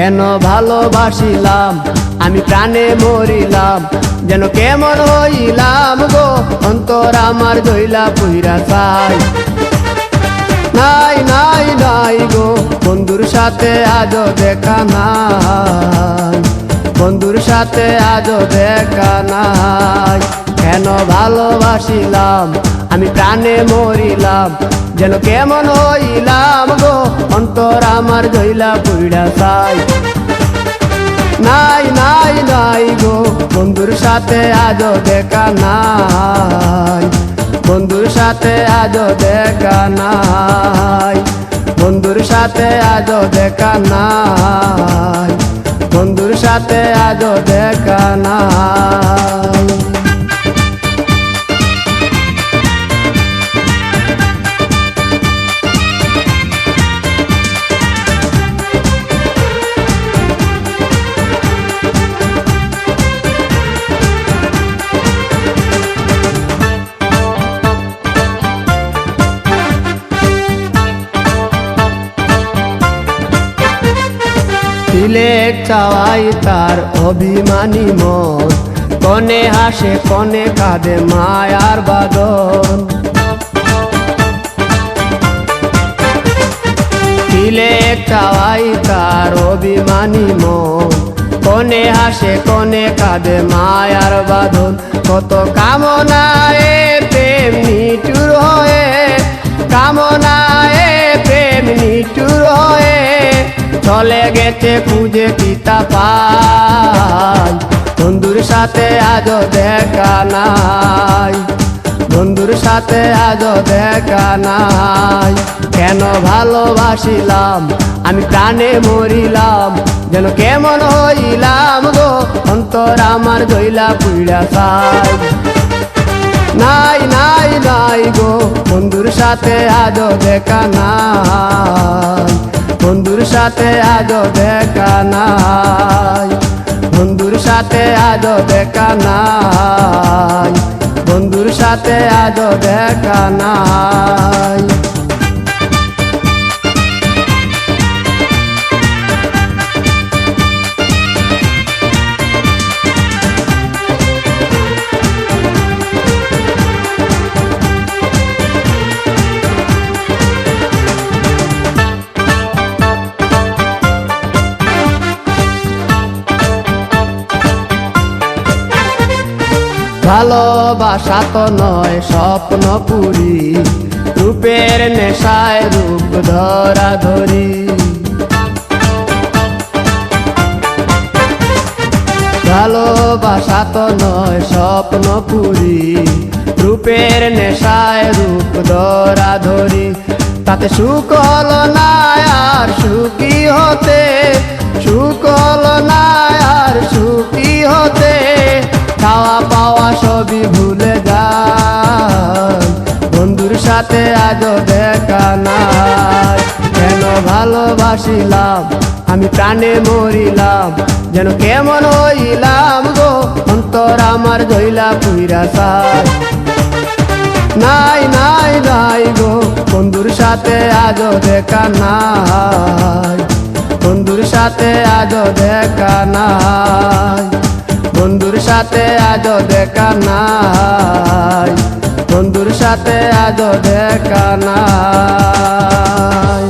কেন ভালোবাসিলাম আমি প্রাণে মরিলাম, যেন কেমন হইলাম গো অন্তর আমার জইলা পুইরা চাই। নাই নাই নাই গো বন্ধুর সাথে আজও দেখা নাই, বন্ধুর সাথে আজও দেখা নাই। কেন ভালোবাসিলাম আমি প্রাণে মরিলাম, যেন কেমন হইলাম গো অন্তর আমার জইলা পুইরা চাই। নাই নাই নাই গো বন্ধুর সাথে আজও দেখা নাই, বন্ধুর সাথে আজও দেখা নাই, বন্ধুর সাথে আজও দেখা নাই, বন্ধুর সাথে আজও দেখা নাই। তিলেক চাওয়াই তার অভিমানী মন, কনে হাসে কনে কাঁদে মায়ার বাদন। তিলেক চাওয়াই তার অভিমানী মন, কনে হাসে কনে কাঁদে মায়ার বাঁধন। কত কামনায় প্রেম নিঠুর হয়ে, কামনায় প্রেম নিঠুর হয়ে চলে গেছে খুঁজে পিতা পাই। বন্ধুর সাথে আজও দেখা নাই, বন্ধুর সাথে আজও দেখা নাই। কেন ভালোবাসিলাম আমি প্রাণে মরিলাম, যেন কেমন হইলাম গো অন্তর আমার জইলা পুইরা চাই। নাই নাই নাই গো বন্ধুর সাথে আজও দেখা নাই, বন্ধুর সাথে আজও দেখা নাই, বন্ধুর সাথে আজও দেখা নাই, বন্ধুর সাথে আজও দেখা নাই। ভালোবাসা তো নয় স্বপ্ন পুরি, রূপের নেশায় রূপ ধরা ধরি। ভালোবাসা তো নয় স্বপ্ন পুরি, রূপের নেশায় রূপ ধরা ধরি। তাতে সুখ হলো না আর সুখী হতে, সুখ হলো না আর সুখী হতে। খাওয়া পাওয়া সবই ভুলে যাই, বন্ধুর সাথে আজও দেখা নাই। কেন ভালোবাসিলাম আমি প্রাণে মরিলাম, যেন কেমন হইলাম গো অন্তর আমার জইলা পুইরা চাই। নাই নাই নাই গো বন্ধুর সাথে আজও দেখা নাই, বন্ধুর সাথে আজও দেখা নাই, বন্ধুর সাথে আজও দেখা নাই, বন্ধুর সাথে আজও দেখা নাই।